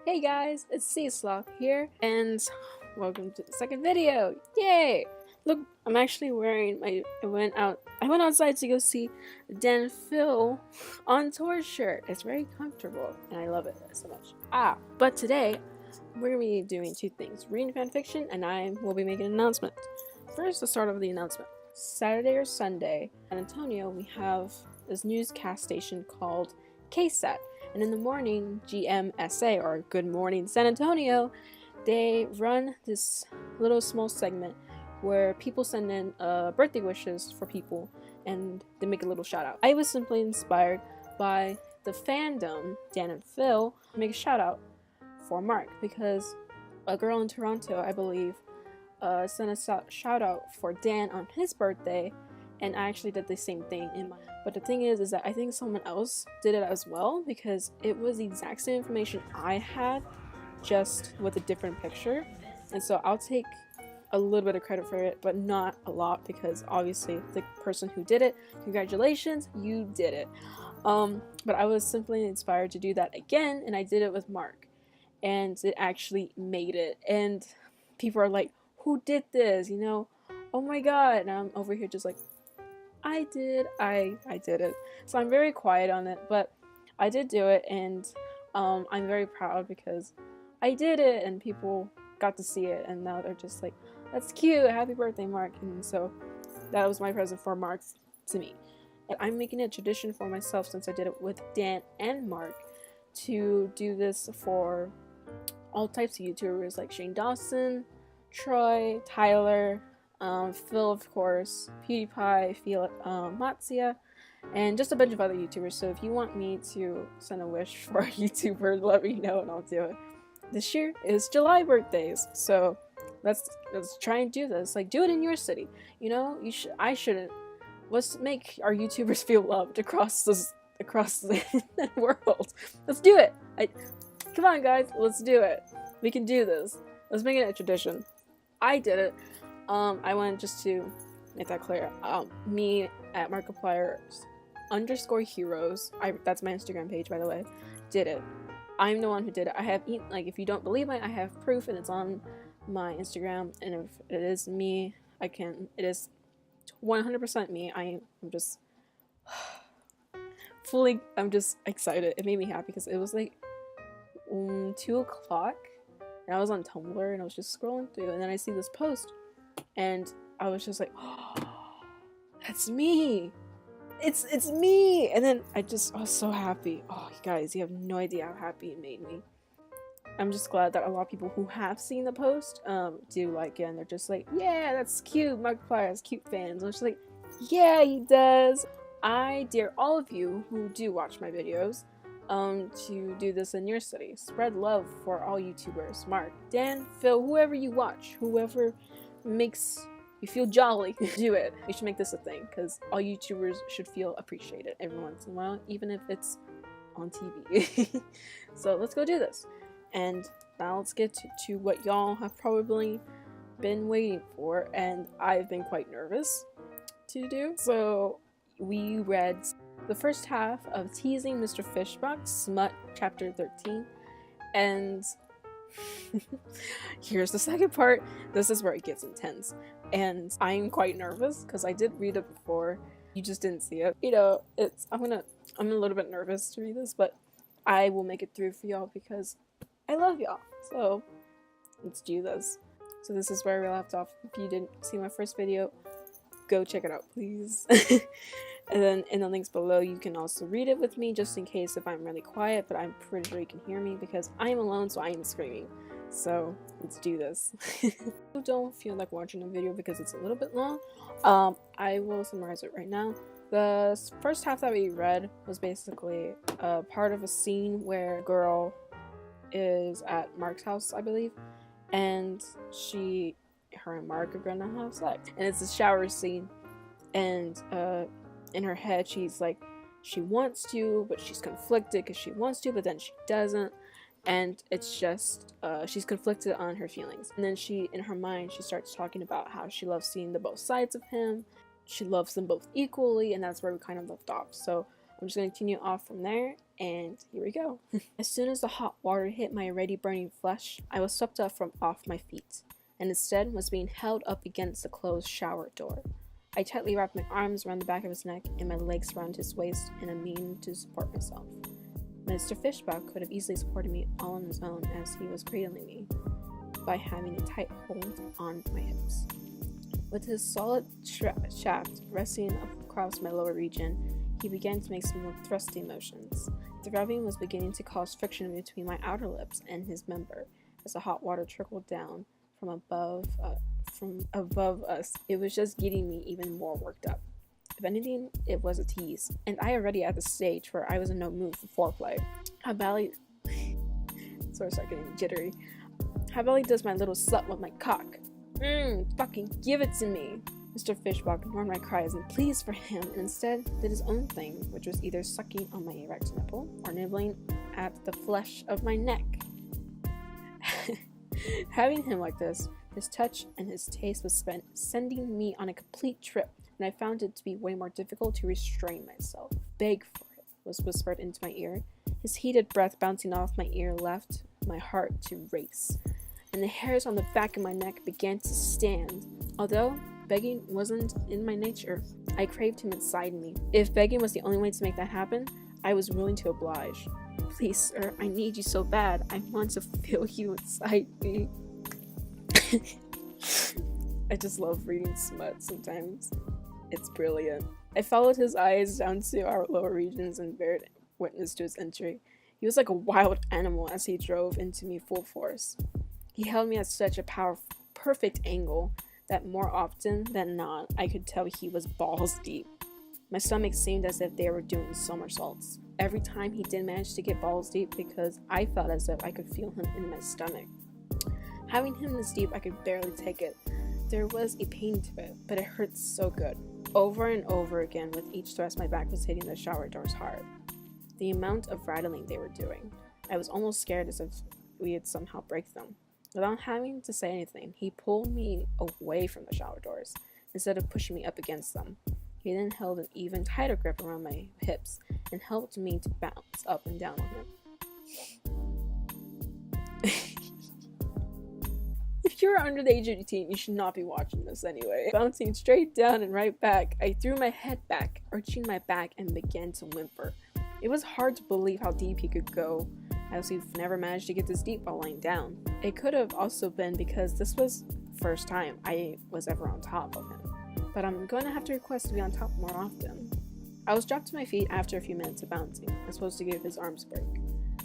Hey guys, it's Sloth here, and welcome to the second video. Yay! Look, I'm actually wearing I went outside to go see Dan and Phil on tour shirt. It's very comfortable, and I love it so much. But today we're gonna be doing two things: reading fanfiction, and I will be making an announcement. First, the start of the announcement. Saturday or Sunday, in San Antonio, we have this newscast station called KSAT. And in the morning, GMSA, or Good Morning San Antonio, they run this little small segment where people send in birthday wishes for people and they make a little shout out. I was simply inspired by the fandom, Dan and Phil, make a shout out for Mark because a girl in Toronto, I believe, sent a shout out for Dan on his birthday, and I actually did the same thing in my. But the thing is that I think someone else did it as well because it was the exact same information I had, just with a different picture. And so I'll take a little bit of credit for it, but not a lot because obviously the person who did it, congratulations, you did it. But I was simply inspired to do that again, and I did it with Mark, and it actually made it. And people are like, "Who did this? You know? Oh my god!" And I'm over here just like, I did it. So I'm very quiet on it, but I did do it, and I'm very proud because I did it and people got to see it, and now they're just like, that's cute, happy birthday, Mark. And so that was my present for Mark to me. And I'm making it a tradition for myself, since I did it with Dan and Mark, to do this for all types of YouTubers like Shane Dawson, Troy, Tyler, Phil, of course, PewDiePie, Matsuya, and just a bunch of other YouTubers. So if you want me to send a wish for a YouTuber, let me know and I'll do it. This year is July birthdays, so let's try and do this. Like, do it in your city. You know, I shouldn't. Let's make our YouTubers feel loved across the world. Let's do it. Come on, guys, let's do it. We can do this. Let's make it a tradition. I did it. I wanted just to make that clear. Me at MARKIPLIER _heroes, that's my Instagram page, by the way, did it. I'm the one who did it. I have like, if you don't believe me, I have proof, and it's on my Instagram. And if it is me, it is 100% me. I'm just I'm just excited. It made me happy because it was like 2 o'clock, and I was on Tumblr, and I was just scrolling through, and then I see this post. And I was just like, oh, that's me. It's me. And then I was so happy. Oh, you guys, you have no idea how happy it made me. I'm just glad that a lot of people who have seen the post do like it, and they're just like, yeah, that's cute. MARKIPLIER has cute fans. I'm just like, yeah, he does. I dare all of you who do watch my videos to do this in your city. Spread love for all YouTubers. Mark, Dan, Phil, whoever you watch, whoever makes you feel jolly, do it. You should make this a thing, because all YouTubers should feel appreciated every once in a while, even if it's on TV. So let's go do this. And now let's get to what y'all have probably been waiting for, and I've been quite nervous to do. So we read the first half of Teasing Mr. Fishbox Smut Chapter 13, and here's the second part. This is where it gets intense, and I'm quite nervous because I did read it before. You just didn't see it. You know, I'm a little bit nervous to read this, but I will make it through for y'all because I love y'all. So let's do this. So this is where we left off. If you didn't see my first video, go check it out, please. And then in the links below, you can also read it with me, just in case if I'm really quiet, but I'm pretty sure you can hear me because I am alone, so I am screaming. So let's do this. Don't feel like watching the video because it's a little bit long. I will summarize it right now. The first half that we read was basically part of a scene where a girl is at Mark's house, I believe, and her and Mark are gonna have sex. And it's a shower scene, and in her head she's like, she wants to, but she's conflicted because she wants to, but then she doesn't, and it's just she's conflicted on her feelings. And then in her mind, she starts talking about how she loves seeing the both sides of him, she loves them both equally, and that's where we kind of left off. So I'm just going to continue off from there, and here we go. As soon as the hot water hit my already burning flesh, I was swept up from off my feet, and instead was being held up against the closed shower door. I tightly wrapped my arms around the back of his neck and my legs around his waist in a mean to support myself. Mr. Fishbach could have easily supported me all on his own as he was cradling me by having a tight hold on my hips. With his solid shaft resting across my lower region, he began to make smooth thrusting motions. The rubbing was beginning to cause friction between my outer lips and his member as the hot water trickled down from above us. It was just getting me even more worked up. If anything, it was a tease, and I already at the stage where I was in no mood for foreplay. How badly sorry, start getting jittery. How badly does my little slut with my cock? Fucking give it to me. Mr. Fishbach ignored my cries and pleas for him and instead did his own thing, which was either sucking on my erect nipple or nibbling at the flesh of my neck. Having him like this, his touch and his taste was sending me on a complete trip, and I found it to be way more difficult to restrain myself. Beg for it, was whispered into my ear. His heated breath bouncing off my ear left my heart to race, and the hairs on the back of my neck began to stand. Although begging wasn't in my nature, I craved him inside me. If begging was the only way to make that happen, I was willing to oblige. Please, sir, I need you so bad. I want to feel you inside me. I just love reading smut sometimes. It's brilliant. I followed his eyes down to our lower regions and bared witness to his entry. He was like a wild animal as he drove into me full force. He held me at such a perfect angle that more often than not, I could tell he was balls deep. My stomach seemed as if they were doing somersaults every time he did manage to get balls deep, because I felt as if I could feel him in my stomach. Having him this deep, I could barely take it. There was a pain to it, but it hurt so good. Over and over again, with each thrust, my back was hitting the shower doors hard. The amount of rattling they were doing, I was almost scared as if we would somehow break them. Without having to say anything, he pulled me away from the shower doors instead of pushing me up against them. He then held an even tighter grip around my hips and helped me to bounce up and down on him. If you're under the age of 18, you should not be watching this anyway. Bouncing straight down and right back, I threw my head back, arching my back, and began to whimper. It was hard to believe how deep he could go, as we've never managed to get this deep while lying down. It could have also been because this was the first time I was ever on top of him, but I'm going to have to request to be on top more often. I was dropped to my feet after a few minutes of bouncing. I was supposed to give his arms a break.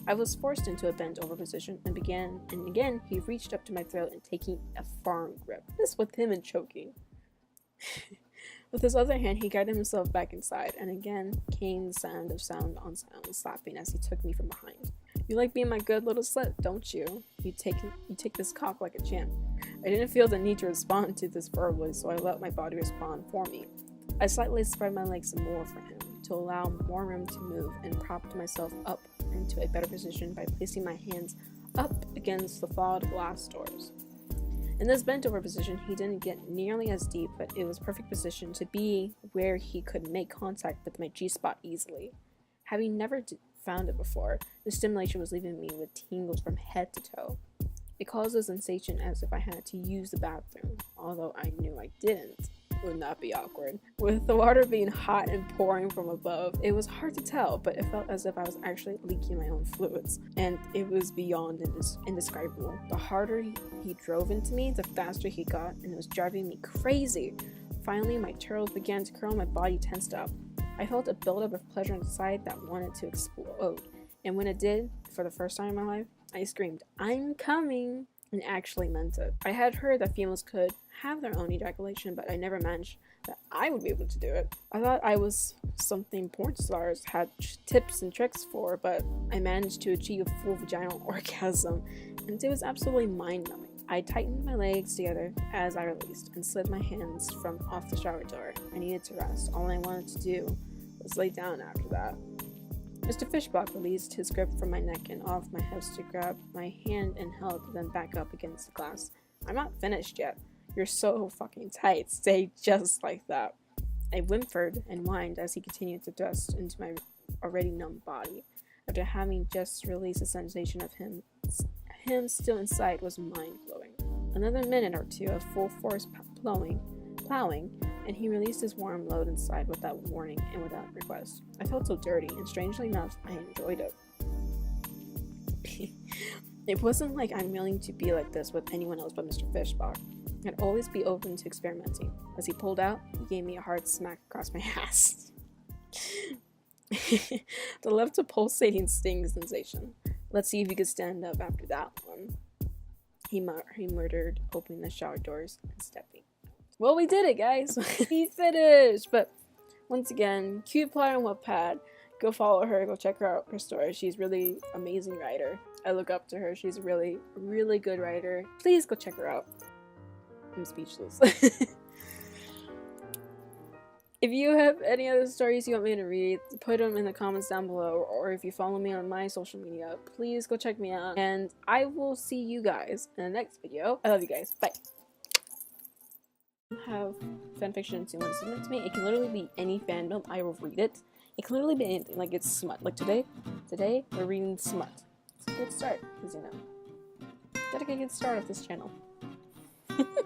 I was forced into a bent over position and again he reached up to my throat and taking a firm grip. This with him and choking. With his other hand, he guided himself back inside, and again came the sound of sound on sound slapping as he took me from behind. You like being my good little slut, don't you? You take this cock like a champ. I didn't feel the need to respond to this verbally, so I let my body respond for me. I slightly spread my legs some more for him, to allow more room to move, and propped myself up into a better position by placing my hands up against the flawed glass doors. In this bent over position, he didn't get nearly as deep, but it was perfect position to be where he could make contact with my G-spot easily. Having never found it before, the stimulation was leaving me with tingles from head to toe. It caused a sensation as if I had to use the bathroom, although I knew I didn't. Would not be awkward. With the water being hot and pouring from above, it was hard to tell, but it felt as if I was actually leaking my own fluids, and it was beyond indescribable. The harder he drove into me, the faster he got, and it was driving me crazy. Finally, my turtles began to curl, my body tensed up. I felt a buildup of pleasure inside that wanted to explode, and when it did, for the first time in my life, I screamed, "I'm coming!" and actually meant it. I had heard that females could have their own ejaculation, but I never imagined that I would be able to do it. I thought I was something porn stars had tips and tricks for, but I managed to achieve a full vaginal orgasm, and it was absolutely mind-numbing. I tightened my legs together as I released and slid my hands from off the shower door. I needed to rest. All I wanted to do was lay down after that. Mr. Fishbach released his grip from my neck and off my hips to grab my hand and held them back up against the glass. "I'm not finished yet. You're so fucking tight. Stay just like that." I whimpered and whined as he continued to thrust into my already numb body. After having just released the sensation of him still inside was mind-blowing. Another minute or two of full force plowing, and he released his warm load inside without warning and without request. I felt so dirty, and strangely enough, I enjoyed it. It wasn't like I'm willing to be like this with anyone else but Mr. Fishbach. I'd always be open to experimenting. As he pulled out, he gave me a hard smack across my ass. The left a pulsating sting sensation. Let's see if you could stand up after that one. He murmured, opening the shower doors and stepping. Well, we did it, guys. We finished. But once again, Cutiplier on Wattpad. Go follow her. Go check her out. Her story. She's really amazing writer. I look up to her. She's a really, really good writer. Please go check her out. I'm speechless. If you have any other stories you want me to read, put them in the comments down below, or if you follow me on my social media, please go check me out, and I will see you guys in the next video. I love you guys. Bye. Have fanfiction to want to submit to me. It can literally be any fandom. I will read it. It can literally be anything. Like, it's smut. Like today we're reading smut. It's a good start, because you know, gotta get a good start off this channel.